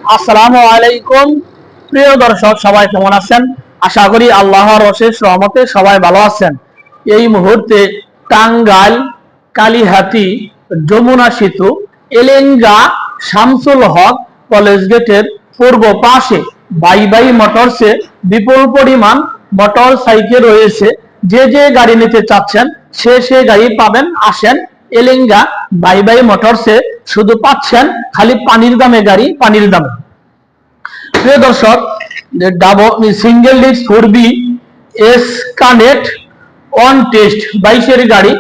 আসসালামু আলাইকুম। প্রিয় দর্শক, সবাই কেমন আছেন? আশা করি আল্লাহর অশেষ রহমতে সবাই ভালো আছেন। এই মুহূর্তে টাঙ্গাইল কালিহাতি যমুনা সেতু এলেঙ্গা শামসুল হক কলেজ গেটের পূর্ব পাশে বাই বাই মোটরসে বিপুল পরিমাণ মোটর সাইকেল রয়েছে। যে যে গাড়ি নিতে চাচ্ছেন সে গাড়ি পাবেন। আসেন এলেঙ্গা বাই বাই মোটরসে, শুধু পাচ্ছেন খালি পানির দামে গাড়ি, পানির দামে। প্রিয় দর্শক, single disc 4B S connect on test 22-এর গাড়ি।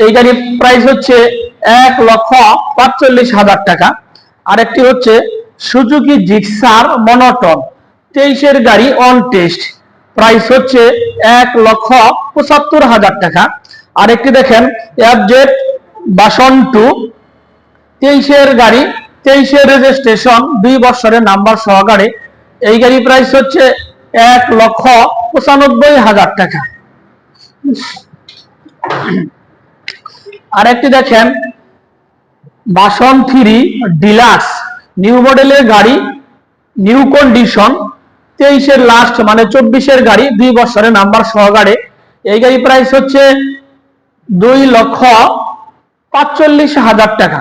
এই গাড়ির প্রাইস হচ্ছে 1,45,000 টাকা। আরেকটি হচ্ছে সুজুকি জিক্সার মনোটন 23-এর গাড়ি অন টেস্ট, প্রাইস হচ্ছে 1,75,000 টাকা। আরেকটি দেখেন এফজেড বাসন 2 23-এর গাড়ি, 23-এর রেজিস্ট্রেশন, 2 বছরের নাম্বার সহকারে। এই গাড়ি প্রাইস হচ্ছে 1,95,000 টাকা। আরেকটি দেখেন বাসন 3 ডিলাক্স নিউ মডেলের গাড়ি, নিউ কন্ডিশন, 23-এর লাস্ট মানে 24-এর গাড়ি, 2 বছরের নাম্বার সহকারে। এই গাড়ি প্রাইস হচ্ছে 2,45,000 টাকা।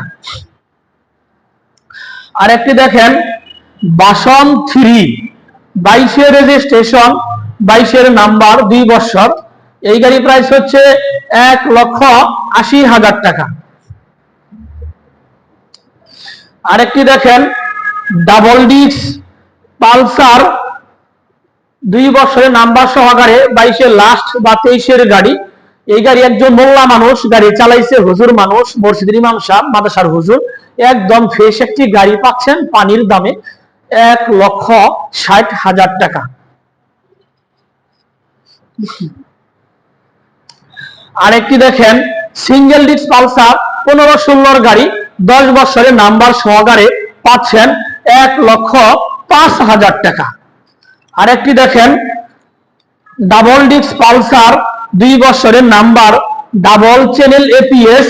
আরেকটি দেখেন বাসন 3 22-এর রেজিস্ট্রেশন, 22-এর নাম্বার, 2 বছর। এই গাড়ি প্রাইস হচ্ছে 1,80,000 টাকা। আরেকটি দেখেন ডাবল ডিস্ক পালসার 2 বছরের নাম্বার সহকারে, 22-এর লাস্ট বা 23-এর গাড়ি। এই গাড়ি একজন মোল্লা মানুষ গাড়ি চালাইছে, হুজুর মানুষ, মসজিদের ইমাম সাহেব, মাদ্রাসার হুজুর। একদম ফ্রেশ একটি গাড়ি পাচ্ছেন পানির দামে 1,60,000 টাকা। আরেকটি দেখেন সিঙ্গেল ডিস্ক পালসার 15-16-র গাড়ি, 10 বছরের নাম্বার সহকারে, পাচ্ছেন 1,05,000 টাকা। আরেকটি দেখেন ডাবল ডিস্ক পালসার 2 বছরের number, double channel APS,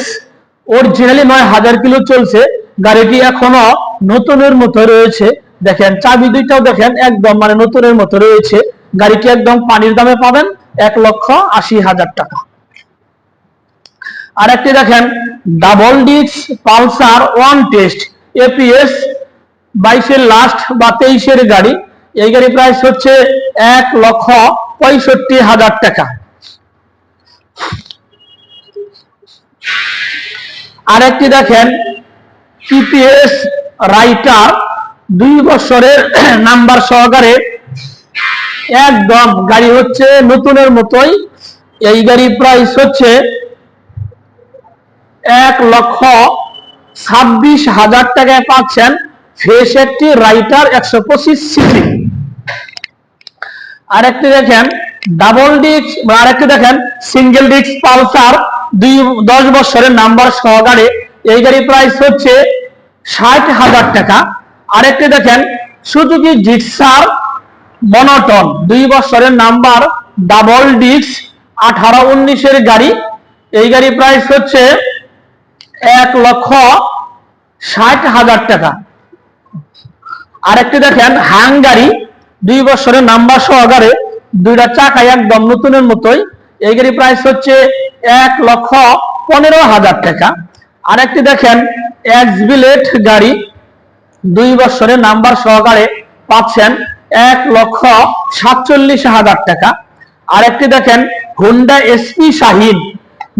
originally 9,000 kilo চলছে। গাড়িটি এখনো নতুনের মতো রয়েছে। দেখেন চাবি দুইটাও দেখেন একদম মানে নতুনের মতো রয়েছে। গাড়িটি একদম পানির দামে পাবেন 1,80,000 টাকা। আরেকটি দেখেন double disc Pulsar one test ABS, 22-এর লাস্ট বা 23-এর গাড়ি। এই গাড়ি প্রাইস হচ্ছে 1,65,000 টাকা। আরেকটি দেখেন টিপিএস রাইটার 2 বছরের নাম্বার সহকারে, একদম গাড়ি হচ্ছে নতুনের মতোই। এই গাড়ি প্রাইস হচ্ছে 1,26,000 টাকায় পাচ্ছেন ফ্রেশ একটি রাইটার 125 সিসি। আরেকটি দেখেন ডাবল ডিস্ক, আরেকটি দেখেন সিঙ্গেল ডিস্ক পালসার 10 বছরের নাম্বার সহকারে। এই গাড়ি প্রাইস হচ্ছে 60,000 টাকা। আরেকটি দেখেন সুজুকি জিক্সার মনোটন 2 বছরের নাম্বার, ডাবল ডিস্ক, 18-19-এর গাড়ি। এই গাড়ি প্রাইস হচ্ছে 1,60,000 টাকা। আরেকটি দেখেন হাঙ্গারি 2 বছরের নাম্বার সহকারে, 2টা চাকা একদম নতুনের মতোই। এই গাড়ি প্রাইস হচ্ছে 1,15,000 টাকা। আরেকটি দেখেন এক্সবিলেট গাড়ি 2 বছরের নাম্বার সহকারে, পাচ্ছেন 1,47,000 টাকা। আরেকটি দেখেন হুন্ডা এসপি শাহিন,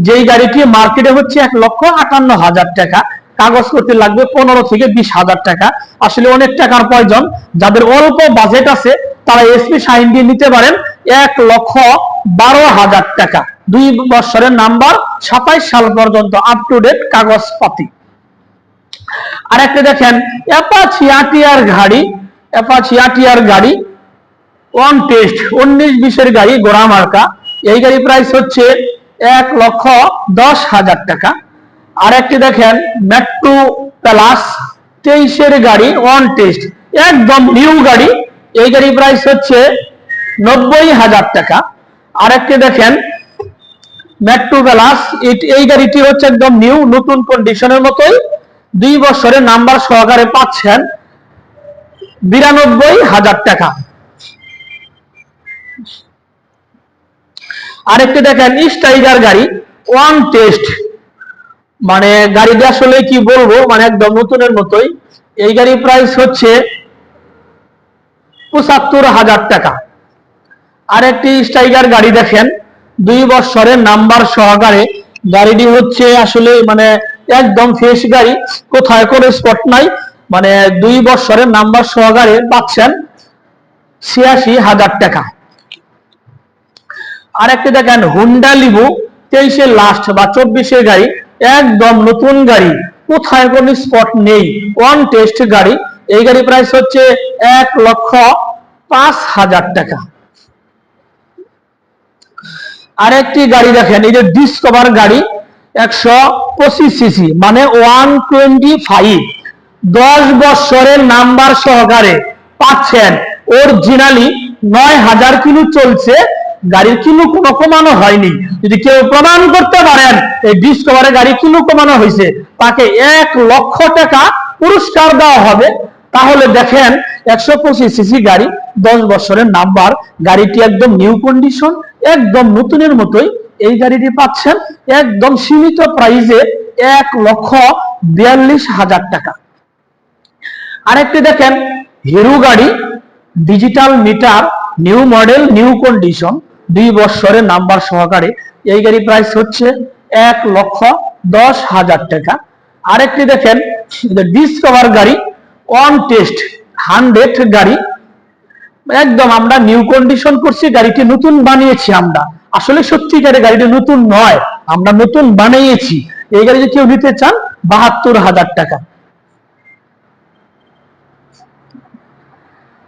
যেই গাড়িটি মার্কেটে হচ্ছে 1,58,000 টাকা। কাগজ করতে লাগবে 15 থেকে 20,000 টাকা। আসলে অনেক টাকার প্রয়োজন। যাদের অল্প বাজেট আছে তারা এসপি শাহিন দিয়ে নিতে পারেন 1,12,000 টাকা। 2 বছরের নাম্বার, 27 সাল পর্যন্ত আপ টু ডেট কাগজপাতি। আরেকটা দেখেন অ্যাপাচি আরটিআর গাড়ি, অ্যাপাচি আরটিআর গাড়ি অন টেস্ট 19-20-এর গাড়ি, গোড়া মার্কা। এই গাড়ি প্রাইস হচ্ছে 1,10,000 টাকা। আরেকটি দেখেন মেট্রো প্লাস 23-এর গাড়ি অন টেস্ট, একদম নিউ গাড়ি। এই গাড়ি প্রাইস হচ্ছে 90,000 টাকা। আরেকটি দেখেন মেট্রো প্লাস, এই গাড়িটি হচ্ছে একদম নিউ, নতুন কন্ডিশনের মতোই, 2 বছরের নাম্বার সহকারে, পাচ্ছেন 92,000 টাকা। আরেকটি দেখেন স্টাইগার গাড়ি ওয়ান টেস্ট, মানে গাড়িটা আসলে কি বলবো, মানে একদম নতুনের মতোই। এই গাড়ির প্রাইস হচ্ছে 75,000 টাকা। আরেকটি স্টাইগার গাড়ি দেখেন 2 বছরের নাম্বার সহকারে, গাড়িটি হচ্ছে আসলে মানে একদম ফ্রেশ গাড়ি, কোথায় কোনো স্পট নাই, মানে 2 বছরের নাম্বার সহকারে পাচ্ছেন 86,000 টাকা। আরেকটি দেখেন হুন্ডা লিভু 23-এর লাস্ট বা 24-এর গাড়ি, একদম নতুন গাড়ি, কোথায় কোনো স্পট নেই, ওয়ান টেস্ট গাড়ি। এই গাড়ি প্রাইস হচ্ছে 1,05,000 টাকা। আরেকটি গাড়ি দেখেন, এই যে ডিসকভার গাড়ি 125 সিসি মানে 125, 10 বছরের নাম্বার সহকারে পাচ্ছেন অরিজিনালি 9,000 কিলো চলছে, গাড়ির কিলো কোনো কমানো হয়নি। যদি কেউ প্রমাণ করতে পারেন এই ডিসকভারের গাড়ি কিলো কমানো হয়েছে, তাকে 1 লক্ষ টাকা পুরস্কার দেওয়া হবে। তাহলে দেখেন 125 সিসি গাড়ি, 10 বছরের নাম্বার, গাড়িটি একদম নিউ কন্ডিশন, একদম নতুনের মতোই। এই গাড়িটি পাচ্ছেন একদম সীমিত প্রাইসে 1,42,000 টাকা। আরেকটি দেখেন হিরো গাড়ি digital meter, new model, new condition, 2 বছরের নাম্বার সহকারে। এই গাড়ি প্রাইস হচ্ছে 1,10,000 টাকা। আরেকটি দেখেন ডিসকভার গাড়ি অন টেস্ট 100 গাড়ি, একদম আমরা নিউ কন্ডিশন করছি, গাড়িটি নতুন বানিয়েছি আমরা, আসলে সত্যিকারের গাড়িটি নতুন নয়, আমরা নতুন বানিয়েছি। এই গাড়ি যদি কেউ নিতে চান 72,000 টাকা।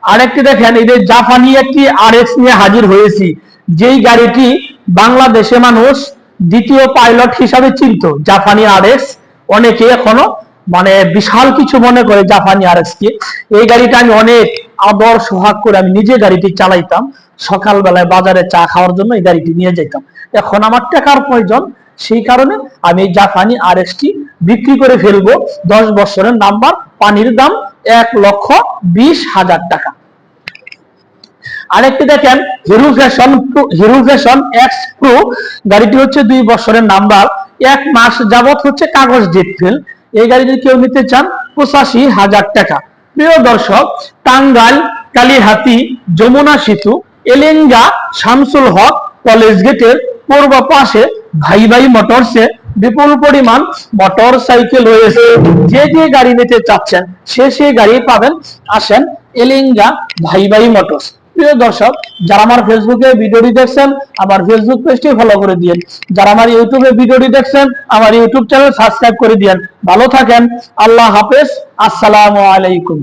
আরেকটি দেখেন এই যে জাপানি একটি আরএক্স নিয়ে হাজির হয়েছি, যেই গাড়িটি বাংলাদেশে মানুষ দ্বিতীয় পাইলট হিসাবে চিনত, জাপানি আরএক্স। অনেকে এখনো মানে বিশাল কিছু মনে করে জাপানি আরএক্স কে। এই গাড়িটা আমি অনেক আদর সোহাগ করে আমি নিজে গাড়িটি চালাইতাম, সকালবেলায় বাজারে চা খাওয়ার জন্য এই গাড়িটি নিয়ে যেতাম। এখন আমার টাকার প্রয়োজন, সেই কারণে আমি এই জাপানি আরএক্সটি বিক্রি করে ফেলবো। 10 বছরের নাম্বার, পানির দাম 1,20,000 টাকা। আরেকটি দেখেন হিরো ফ্যাশন এক্স প্রো, গাড়িটি হচ্ছে 2 বছরের নাম্বার, 1 মাস যাবত হচ্ছে কাগজ ডেট ফেল। এই গাড়ি যদি কেউ নিতে চান 85,000 টাকা। প্রিয় দর্শক, টাঙ্গাইল কালীহাতি যমুনা সেতু এলেঙ্গা শামসুল হক কলেজ গেটের পূর্ব পাশে ভাই ভাই মোটরসে বিপুল পরিমাণ মোটর সাইকেল রয়েছে। যে যে গাড়ি নিতে চাচ্ছেন সে গাড়ি পাবেন। আসেন এলেঙ্গা ভাই ভাই মোটরস। প্রিয় দর্শক, যারা আমার ফেসবুকে ভিডিওটি দেখছেন আমার ফেসবুক পেজটি ফলো করে দিন, যারা আমার ইউটিউবে ভিডিওটি দেখছেন আমার ইউটিউব চ্যানেল সাবস্ক্রাইব করে দিন। ভালো থাকেন, আল্লাহ হাফেজ, আসসালামু আলাইকুম।